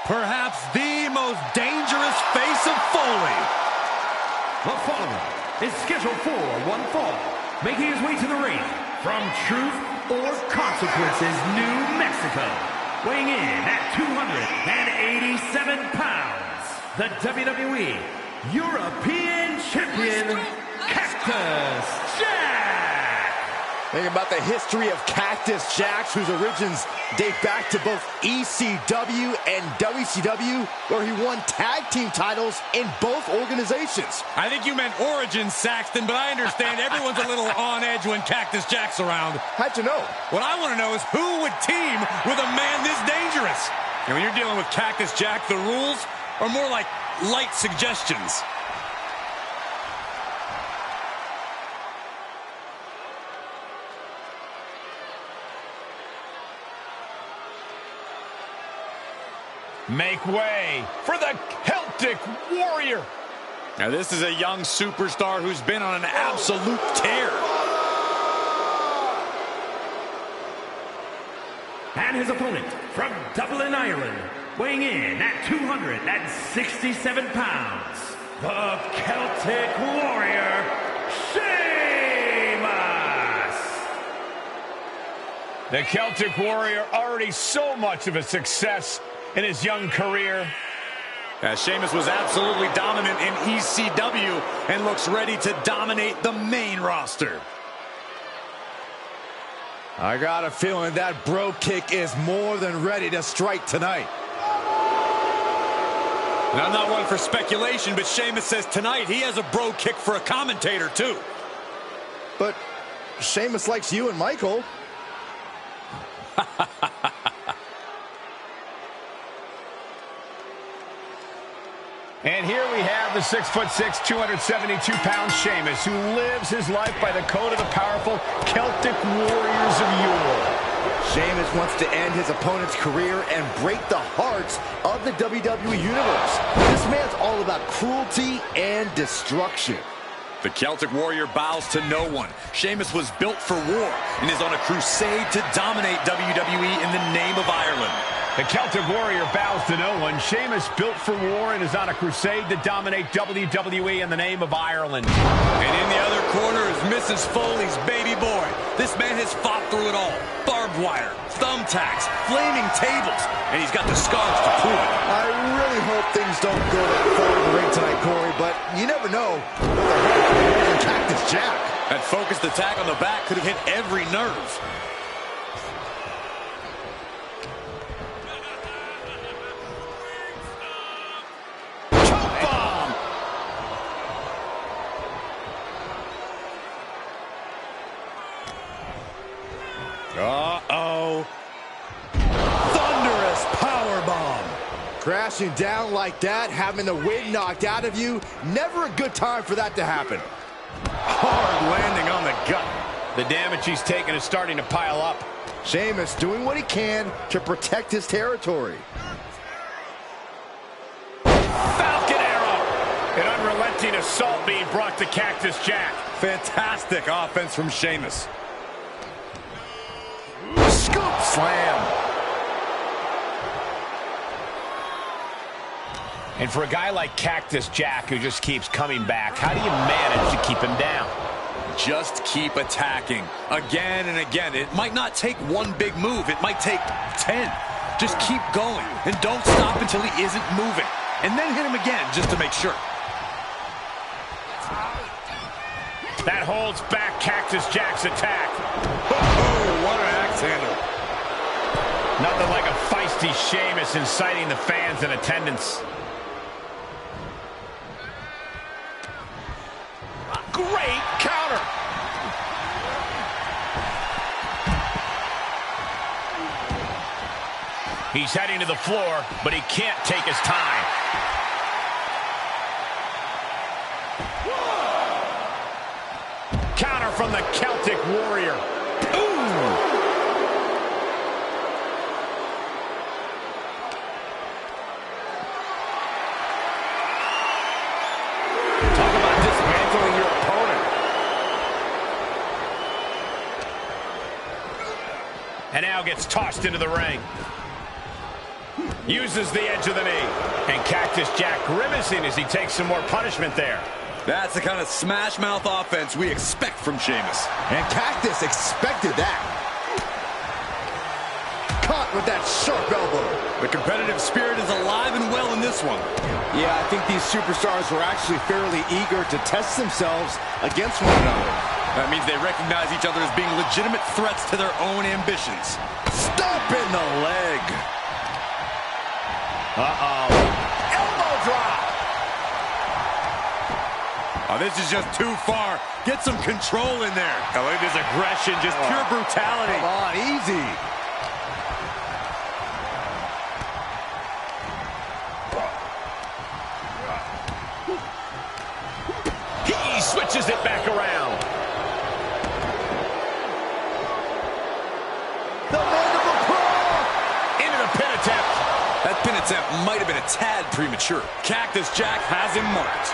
perhaps the most dangerous face of Foley. The following is scheduled for one fall, making his way to the ring from Truth or Consequences, New Mexico, weighing in at 287 pounds, the WWE European Champion, Cactus Jack. Think about the history of Cactus Jack, whose origins date back to both ECW and WCW, where he won tag team titles in both organizations. I think you meant origins, Saxton, but I understand everyone's a little on edge when Cactus Jack's around. How'd you know? What I want to know is who would team with a man this dangerous? And when you're dealing with Cactus Jack, the rules are more like light suggestions. Make way for the Celtic Warrior. Now this is a young superstar who's been on an absolute tear. And his opponent from Dublin, Ireland, weighing in at 267 pounds, the Celtic Warrior, Sheamus. The Celtic Warrior, already so much of a success in his young career. Sheamus was absolutely dominant in ECW and looks ready to dominate the main roster. I got a feeling that bro kick is more than ready to strike tonight. And I'm not one for speculation, but Sheamus says tonight he has a bro kick for a commentator too. But Sheamus likes you and Michael. And here we have the 6'6", 272-pound Sheamus, who lives his life by the code of the powerful Celtic Warriors of yore. Sheamus wants to end his opponent's career and break the hearts of the WWE Universe. This man's all about cruelty and destruction. The Celtic Warrior bows to no one. Sheamus was built for war and is on a crusade to dominate WWE in the name of Ireland. The Celtic Warrior bows to no one. Sheamus, built for war, and is on a crusade to dominate WWE in the name of Ireland. And in the other corner is Mrs. Foley's baby boy. This man has fought through it all. Barbed wire, thumbtacks, flaming tables, and he's got the scars to prove it. I really hope things don't go that far in the ring tonight, Corey, but you never know with the heart of Cactus Jack. That focused attack on the back could have hit every nerve. Uh-oh. Thunderous powerbomb. Crashing down like that, having the wind knocked out of you, never a good time for that to happen. Hard landing on the gut. The damage he's taken is starting to pile up. Sheamus doing what he can to protect his territory. Falcon arrow. An unrelenting assault being brought to Cactus Jack. Fantastic offense from Sheamus. Scoop slam. And for a guy like Cactus Jack, who just keeps coming back, how do you manage to keep him down? Just keep attacking again and again. It might not take one big move. It might take 10. Just keep going and don't stop until he isn't moving. And then hit him again just to make sure. That holds back Cactus Jack's attack. Oh, what an axe handle. Nothing like a feisty Sheamus inciting the fans in attendance. Great counter. He's heading to the floor, but he can't take his time. Counter from the Celtic Warrior. Ooh! Talk about dismantling your opponent. And now gets tossed into the ring. Uses the edge of the knee. And Cactus Jack grimacing as he takes some more punishment there. That's the kind of smash mouth offense we expect from Sheamus. And Cactus expected that. Caught with that sharp elbow. The competitive spirit is alive and well in this one. Yeah, I think these superstars were actually fairly eager to test themselves against one another. That means they recognize each other as being legitimate threats to their own ambitions. Stop in the leg. Uh-oh. Elbow drop. Oh, this is just too far. Get some control in there. Oh, look at this aggression, just pure brutality. Come on, easy. He switches it back around. The mandible claw. Into the pin attempt. That pin attempt might have been a tad premature. Cactus Jack has him marked.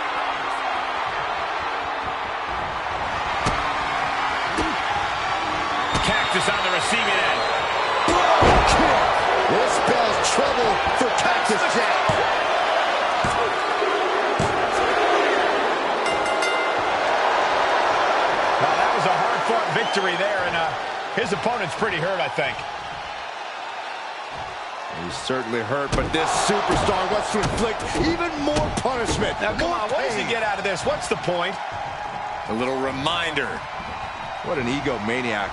Cactus on the receiving end. This spells trouble for Cactus Jack. Well, that was a hard-fought victory there, and his opponent's pretty hurt, I think. He's certainly hurt, but this superstar wants to inflict even more punishment. Now, come on, what does he get out of this? What's the point? A little reminder. What an egomaniac.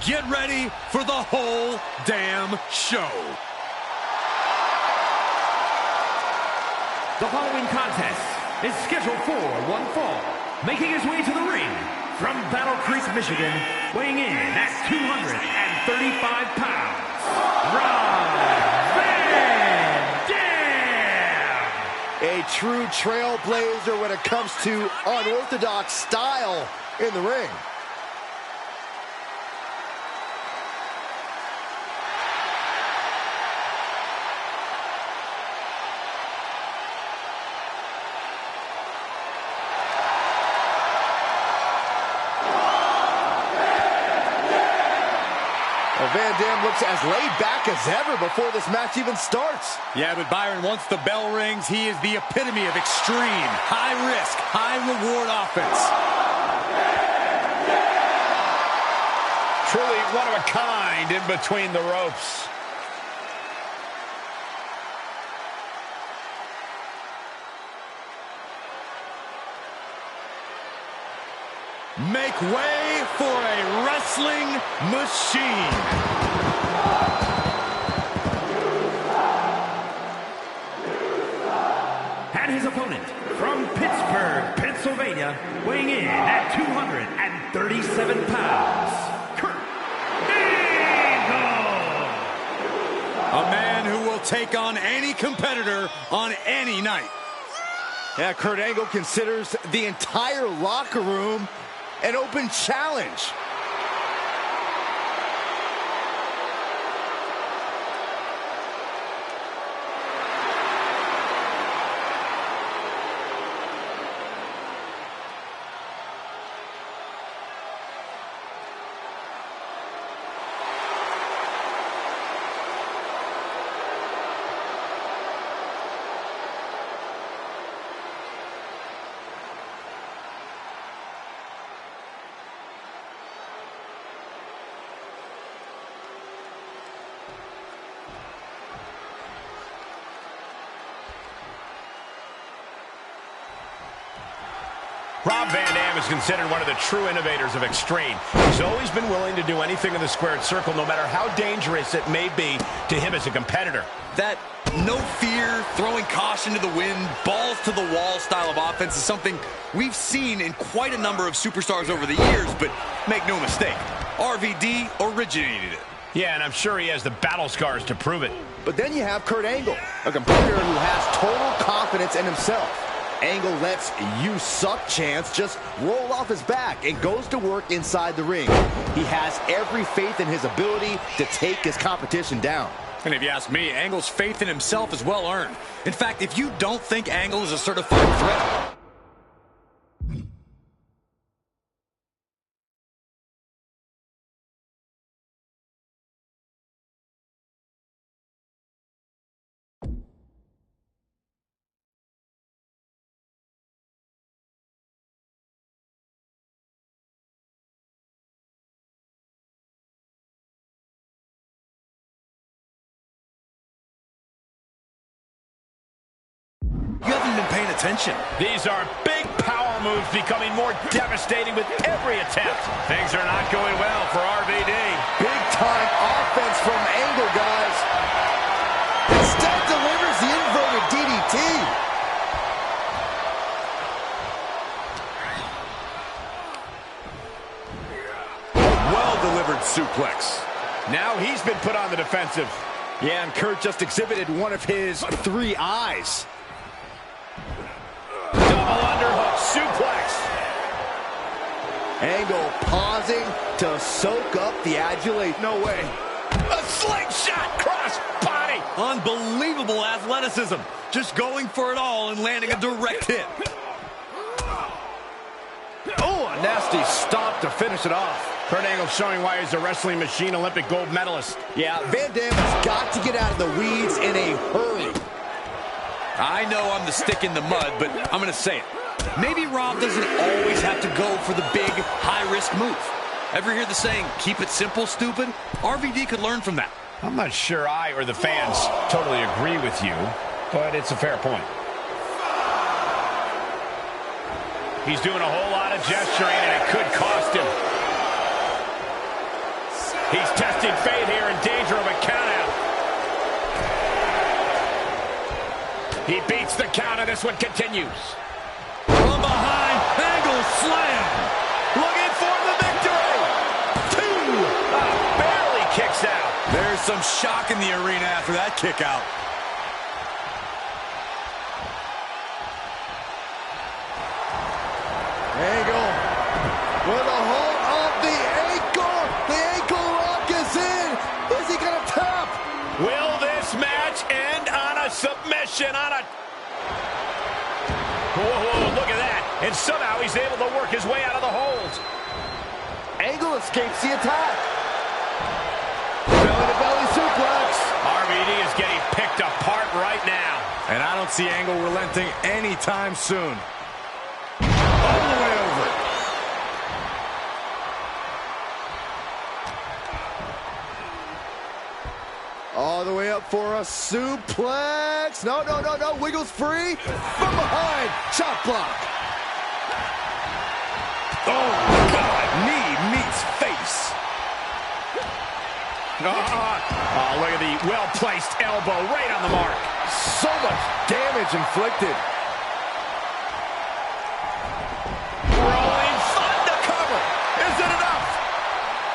Get ready for the whole damn show. The following contest is scheduled for one fall. Making his way to the ring from Battle Creek, Michigan, weighing in at 235 pounds, Rob Van Dam! A true trailblazer when it comes to unorthodox style in the ring. Van Dam looks as laid back as ever before this match even starts. Yeah, but Byron, once the bell rings, he is the epitome of extreme, high-risk, high-reward offense. Truly one of a kind in between the ropes. Make way for a wrestling machine. And his opponent from Pittsburgh, Pennsylvania, weighing in at 237 pounds, Kurt Angle. A man who will take on any competitor on any night. Yeah, Kurt Angle considers the entire locker room an open challenge. Rob Van Dam is considered one of the true innovators of Extreme. He's always been willing to do anything in the squared circle, no matter how dangerous it may be to him as a competitor. That no fear, throwing caution to the wind, balls to the wall style of offense is something we've seen in quite a number of superstars over the years, but make no mistake, RVD originated it. Yeah, and I'm sure he has the battle scars to prove it. But then you have Kurt Angle, a competitor who has total confidence in himself. Angle lets "you suck" chants just roll off his back and goes to work inside the ring. He has every faith in his ability to take his competition down. And if you ask me, Angle's faith in himself is well earned. In fact, if you don't think Angle is a certified threat, you haven't been paying attention. These are big power moves becoming more devastating with every attempt. Things are not going well for RVD. Big time offense from Angle, guys. Instead delivers the inverted DDT. Well-delivered suplex. Now he's been put on the defensive. Yeah, and Kurt just exhibited one of his three eyes. Double underhook suplex. Angle pausing to soak up the adulation. No way. A slingshot cross body. Unbelievable athleticism. Just going for it all and landing a direct hit. Oh, a nasty stop to finish it off. Kurt Angle showing why he's a wrestling machine Olympic gold medalist. Yeah, Van Dam has got to get out of the weeds in a hurry. I know I'm the stick in the mud, but I'm going to say it. Maybe Rob doesn't always have to go for the big, high-risk move. Ever hear the saying, keep it simple, stupid? RVD could learn from that. I'm not sure I or the fans totally agree with you, but it's a fair point. He's doing a whole lot of gesturing, and it could cost him. He's testing fate here, in danger of a countout. He beats the count, and this one continues. From behind, Angle slam. Looking for the victory. Two. Barely kicks out. There's some shock in the arena after that kick out. Angle with a hold of the ankle. The ankle lock is in. Is he going to tap? Will this match end on a submission? Whoa, look at that. And somehow he's able to work his way out of the hold. Angle escapes the attack. Belly-to-belly suplex. RVD is getting picked apart right now. And I don't see Angle relenting anytime soon. All the way over. All the way up for a suplex. No. Wiggles free. From behind. Chop block. Oh, Oh, look at the well-placed elbow right on the mark. So much damage inflicted. Rolling thunder cover. Is it enough?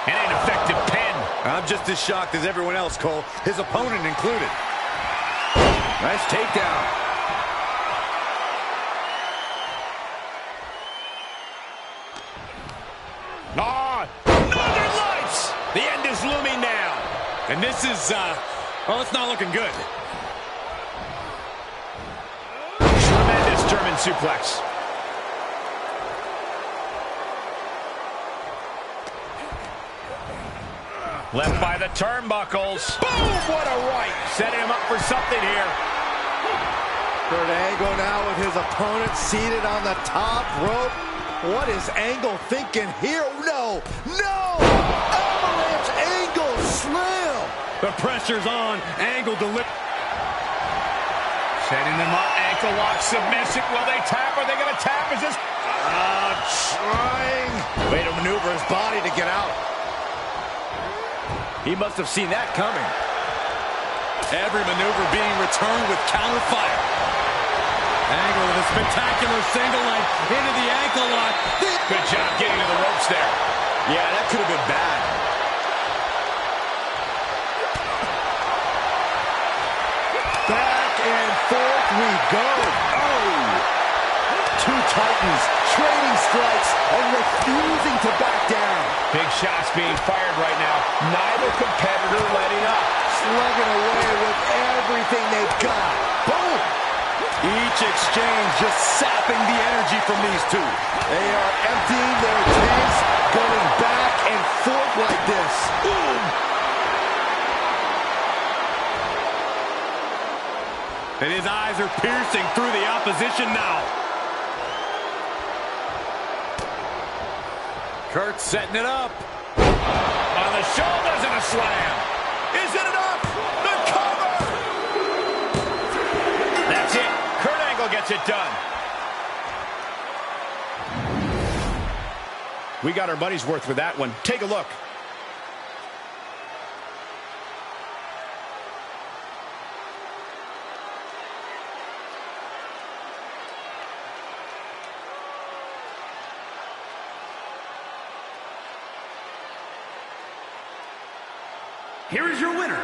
And an effective pin. I'm just as shocked as everyone else, Cole, his opponent included. Nice takedown. Northern Lights! The end is looming now. And this is, well, it's not looking good. Tremendous German suplex. Left by the turnbuckles. Boom! What a right. Setting him up for something here. Kurt Angle now with his opponent seated on the top rope. What is Angle thinking here? No! Avalanche Angle slam! The pressure's on. Angle deliver. Setting them up. Ankle lock submission. Will they tap? Are they going to tap? Is this... Trying. Way to maneuver his body to get out. He must have seen that coming. Every maneuver being returned with counter fire. Angle with a spectacular single leg into the ankle lock. Good job getting to the ropes there. Yeah, that could have been bad. Back and forth we go. Two Titans trading strikes and refusing to back down. Big shots being fired right now. Neither competitor letting up. Slugging away with everything they've got. Boom! Each exchange just sapping the energy from these two. They are emptying their tanks, going back and forth like this. Boom! And his eyes are piercing through the opposition now. Kurt setting it up. On the shoulders and a slam. Is it enough? The cover! That's it. Kurt Angle gets it done. We got our money's worth with that one. Take a look. Here is your winner,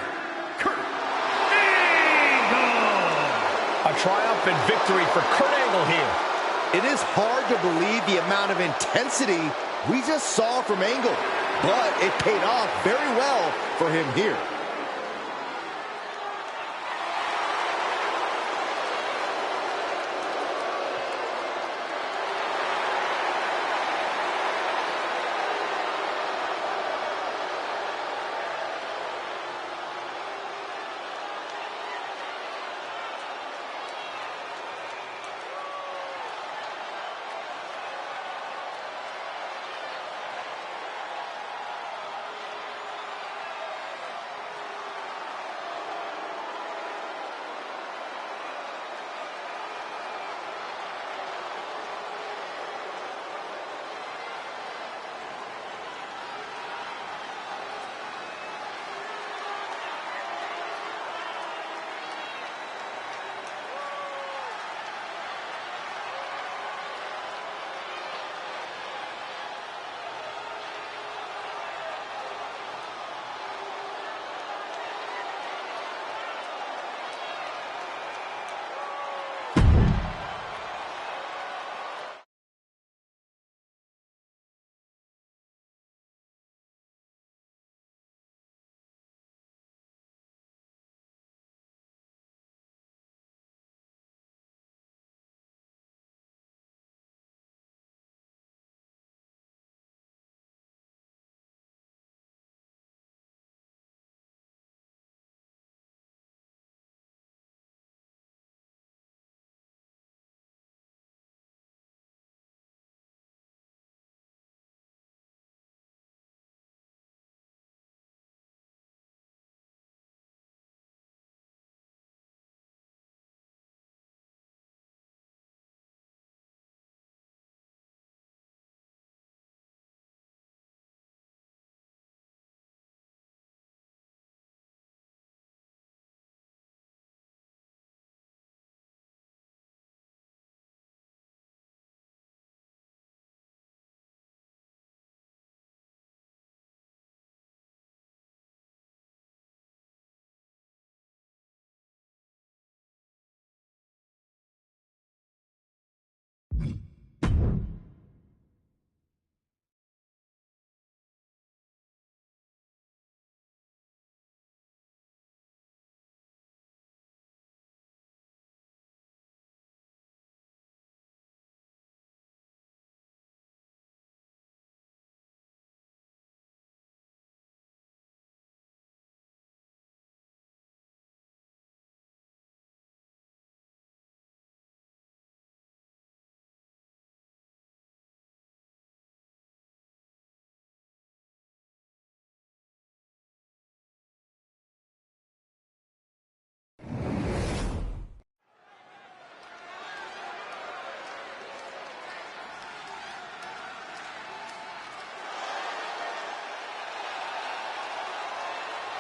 Kurt Angle. A triumphant victory for Kurt Angle here. It is hard to believe the amount of intensity we just saw from Angle, but it paid off very well for him here.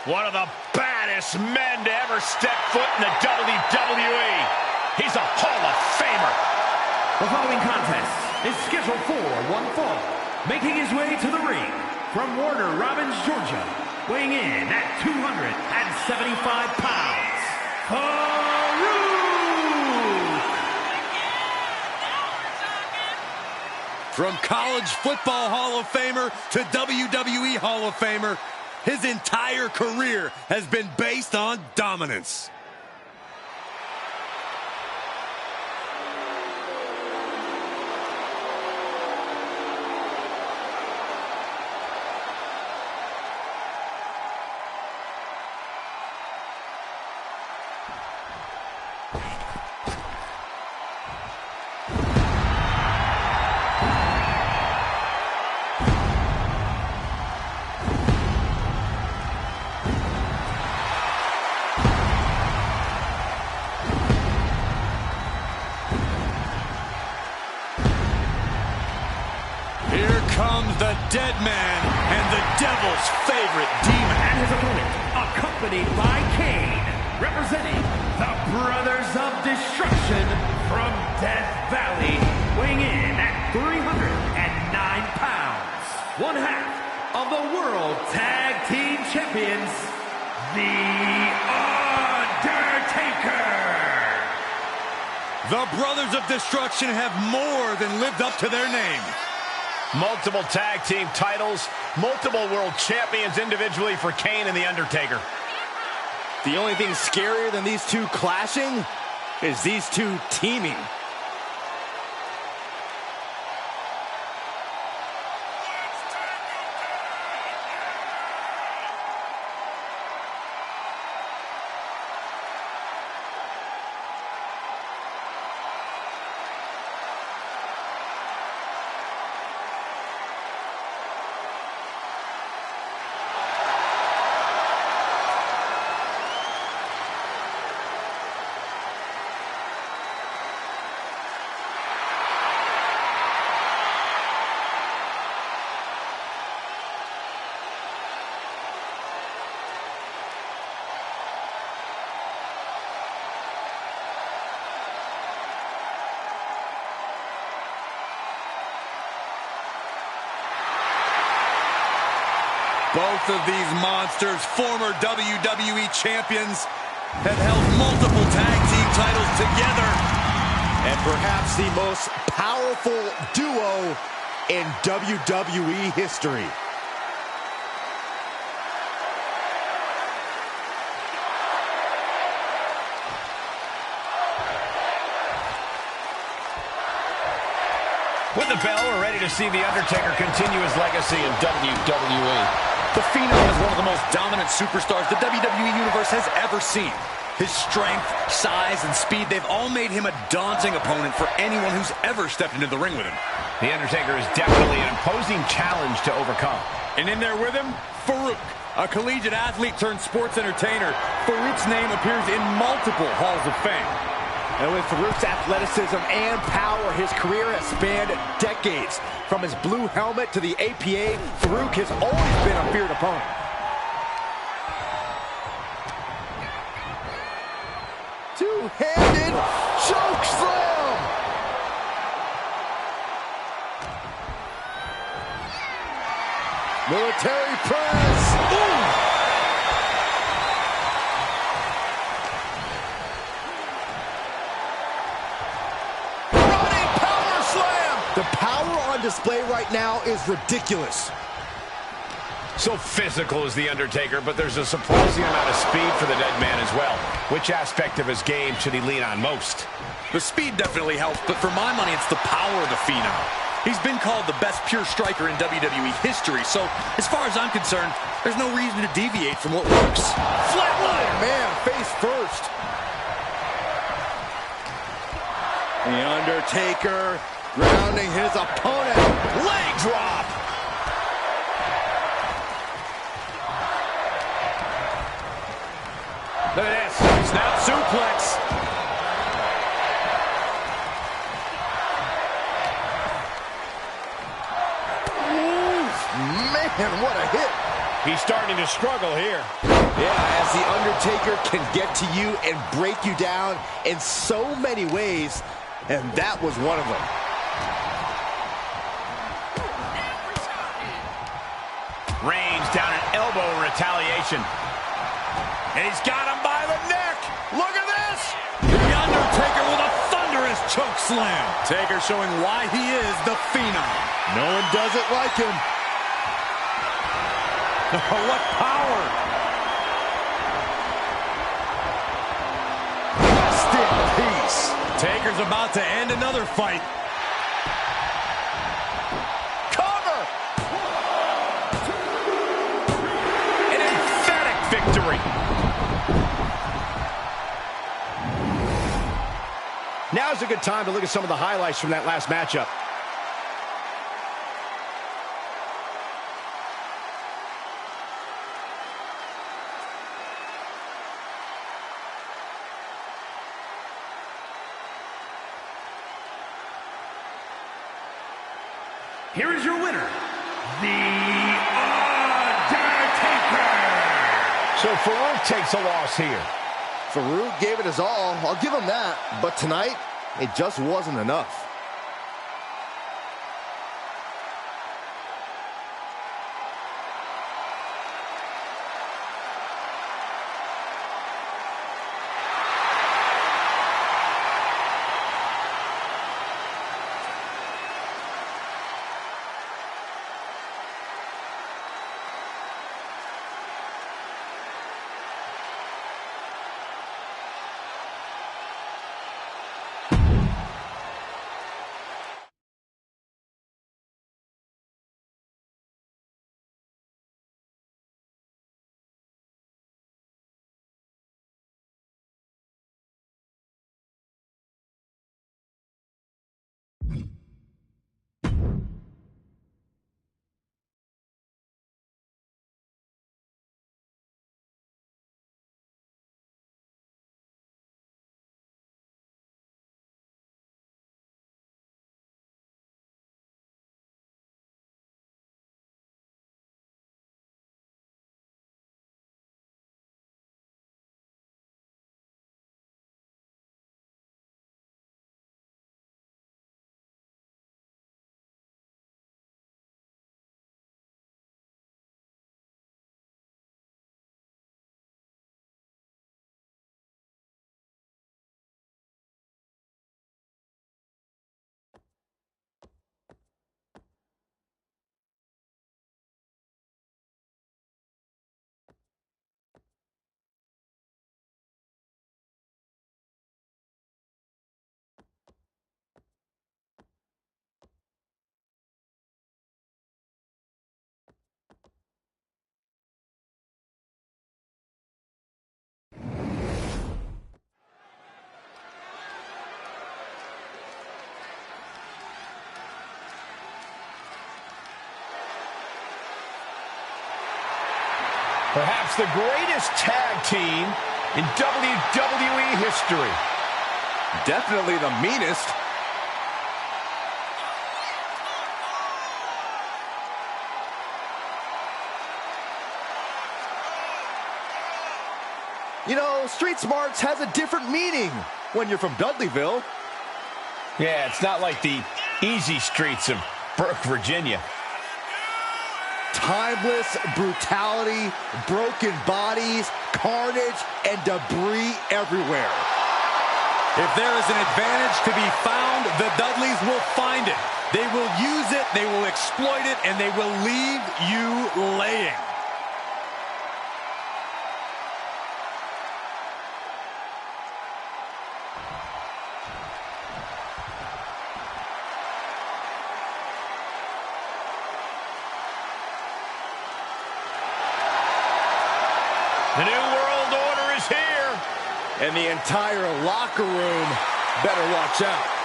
One of the baddest men to ever step foot in the WWE. He's a Hall of Famer. The following contest is scheduled for one fall. Making his way to the ring from Warner Robins, Georgia, weighing in at 275 pounds, Farouk! From College Football Hall of Famer to WWE Hall of Famer, his entire career has been based on dominance. Comes the dead man and the devil's favorite demon. And his opponent, accompanied by Kane, representing the Brothers of Destruction from Death Valley, weighing in at 309 pounds. One half of the World Tag Team Champions, The Undertaker. The Brothers of Destruction have more than lived up to their name. Multiple tag team titles, multiple world champions individually for Kane and The Undertaker. The only thing scarier than these two clashing is these two teaming. Both of these monsters, former WWE champions, have held multiple tag team titles together. And perhaps the most powerful duo in WWE history. With the bell, we're ready to see The Undertaker continue his legacy in WWE. The Phenom is one of the most dominant superstars the WWE Universe has ever seen. His strength, size, and speed, they've all made him a daunting opponent for anyone who's ever stepped into the ring with him. The Undertaker is definitely an imposing challenge to overcome. And in there with him, Farouk, a collegiate athlete turned sports entertainer. Farouk's name appears in multiple halls of fame. And with Farouk's athleticism and power, his career has spanned decades. From his blue helmet to the APA, Farouk has always been a feared opponent. Two-handed choke slam! Military press! Ooh! The power on display right now is ridiculous. So physical is The Undertaker, but there's a surprising amount of speed for the dead man as well. Which aspect of his game should he lean on most? The speed definitely helps, but for my money, it's the power of the Phenom. He's been called the best pure striker in WWE history, so as far as I'm concerned, there's no reason to deviate from what works. Flatliner! Man, face first. The Undertaker grounding his opponent. Leg drop! Look at this. Snap suplex. Ooh, man, what a hit. He's starting to struggle here. Yeah, as The Undertaker can get to you and break you down in so many ways, and that was one of them. Reigns down an elbow in retaliation. And he's got him by the neck. Look at this. The Undertaker with a thunderous choke slam. Taker showing why he is the Phenom. No one does it like him. What power! Rest in peace. Taker's about to end another fight. Cover! An emphatic victory. Now's a good time to look at some of the highlights from that last matchup. Here is your winner, The Undertaker. So Farouk takes a loss here. Farouk gave it his all. I'll give him that. But tonight, it just wasn't enough. Perhaps the greatest tag team in WWE history. Definitely the meanest. You know, Street Smarts has a different meaning when you're from Dudleyville. Yeah, it's not like the easy streets of Burke, Virginia. Timeless brutality, broken bodies, carnage, and debris everywhere. If there is an advantage to be found, the Dudleys will find it. They will use it, they will exploit it, and they will leave you laying. The New World Order is here. And the entire locker room better watch out.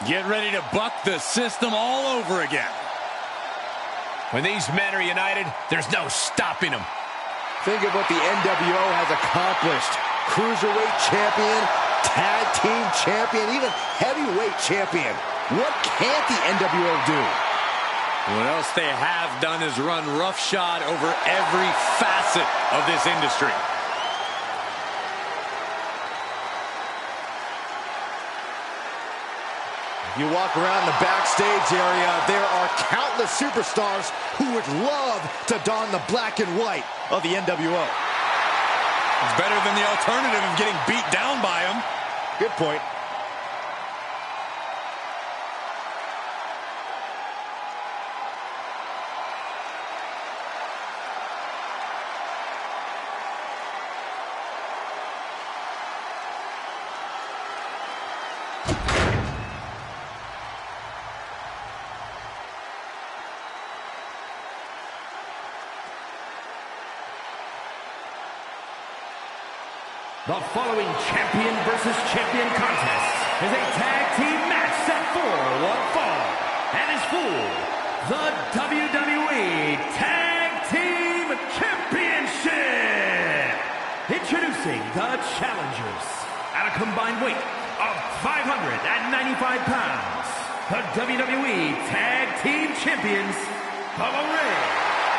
Get ready to buck the system all over again. When these men are united, there's no stopping them. Think of what the NWO has accomplished. Cruiserweight champion, tag team champion, even heavyweight champion. What can't the NWO do? What else they have done is run roughshod over every facet of this industry. You walk around the backstage area, there are countless superstars who would love to don the black and white of the NWO. It's better than the alternative of getting beat down by them. Good point. The following champion versus champion contest is a tag team match set for one fall and is for the WWE Tag Team Championship. Introducing the challengers at a combined weight of 595 pounds, the WWE Tag Team Champions, Bubba Ray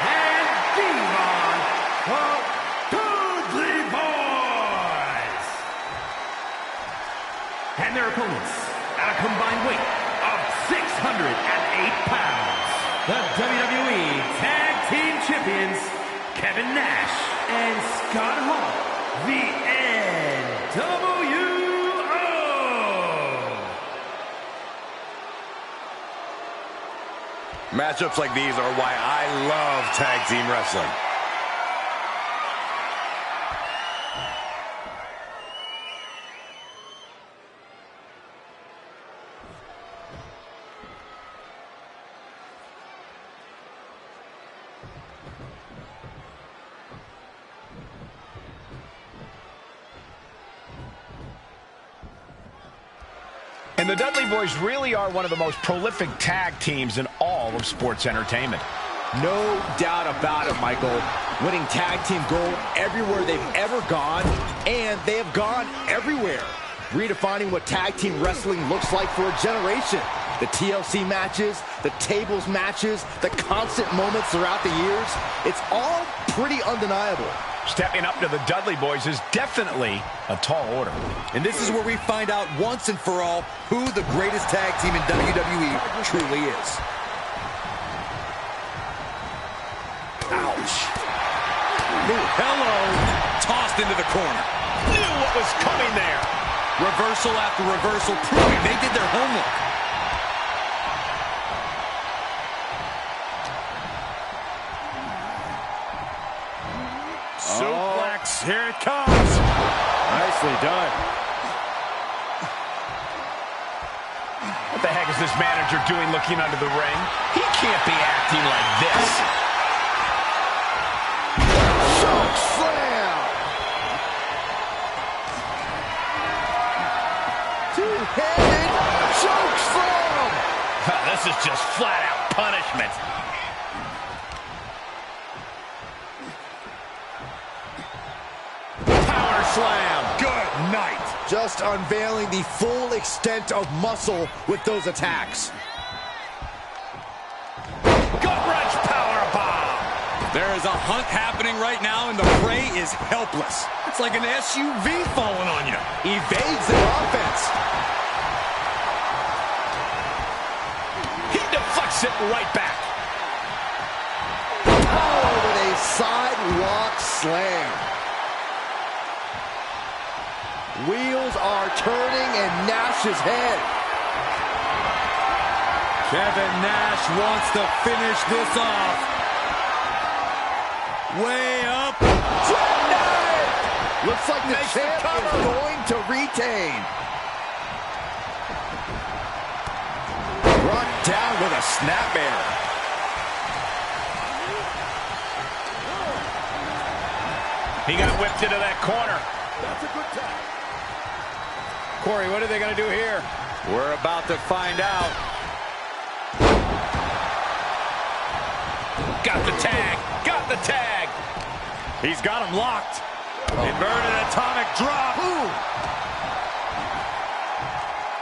and Devon, the Dudley Boys. And their opponents at a combined weight of 608 pounds, the WWE Tag Team Champions, Kevin Nash and Scott Hall, the NWO. Matchups like these are why I love tag team wrestling. And the Dudley Boys really are one of the most prolific tag teams in all of sports entertainment. No doubt about it, Michael. Winning tag team gold everywhere they've ever gone, and they have gone everywhere. Redefining what tag team wrestling looks like for a generation. The TLC matches, the tables matches, the constant moments throughout the years. It's all pretty undeniable. Stepping up to the Dudley Boys is definitely a tall order. And this is where we find out once and for all who the greatest tag team in WWE truly is. Ouch. Hello. Tossed into the corner. Knew what was coming there. Reversal after reversal, proving they did their homework. Suplex, here it comes. Nicely done. What the heck is this manager doing looking under the ring? He can't be acting like this. Choke slam. Two-handed choke slam. This is just flat out punishment. Power slam. Good night. Just unveiling the full extent of muscle with those attacks. Gut-wrench powerbomb. There is a hunt happening right now, and the prey is helpless. It's like an SUV falling on you. Evades the offense. He deflects it right back. Oh, with a sidewalk slam. Wheels are turning in Nash's head. Kevin Nash wants to finish this off. Way up. Tonight! Looks like the Makes the champ cover. is going to retain. Brought down with a snapmare. He got whipped into that corner. That's a good tap. Corey, what are they going to do here? We're about to find out. Got the tag. Got the tag. He's got him locked. Inverted atomic drop. Ooh.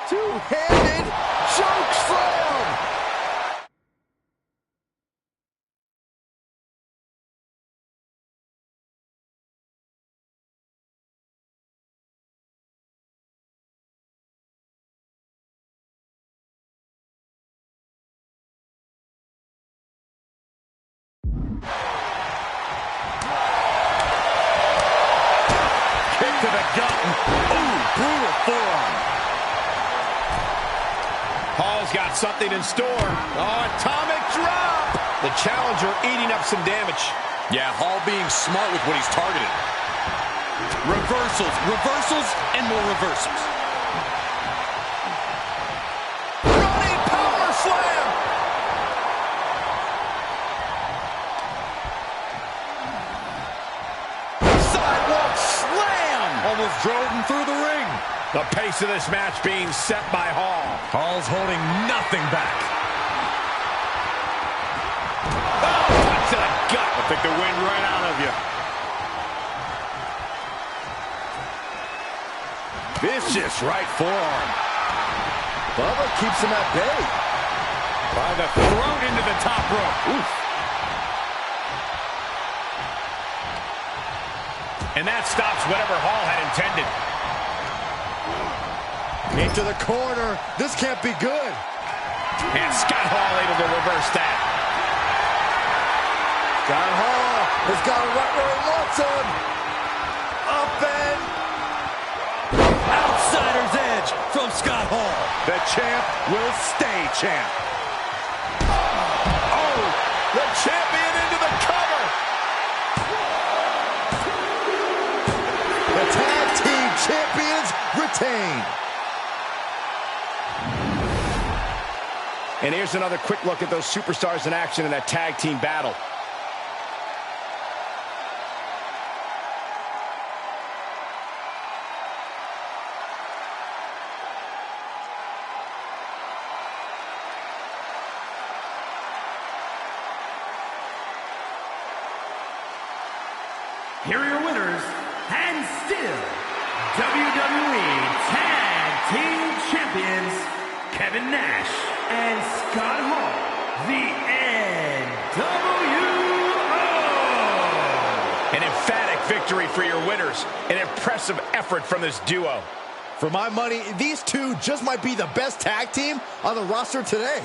Two-handed choke slam. To the gut. Ooh, brutal forearm. Hall's got something in store. Oh, atomic drop. The challenger eating up some damage. Yeah, Hall being smart with what he's targeted. Reversals, reversals, and more reversals. Running power slam. Sidewalk slam. Almost drove him through the ring. The pace of this match being set by Hall. Hall's holding nothing back. Oh, touch to the gut. I think the wind right out of you. Vicious right forearm. Bubba keeps him at bay. By the throat into the top rope. Oof. And that stops whatever Hall had intended. Into the corner. This can't be good. And Scott Hall able to reverse that. Scott Hall has got it right where he wants him. Up and Outsider's edge from Scott Hall. the champ will stay champ. Oh, the champion into the cover. The tag team champions retain. And here's another quick look at those superstars in action in that tag team battle. Here are your winners, and still WWE Tag Team Champions, Kevin Nash and Scott Hall, the NWO. An emphatic victory for your winners. An impressive effort from this duo. For my money, these two just might be the best tag team on the roster today.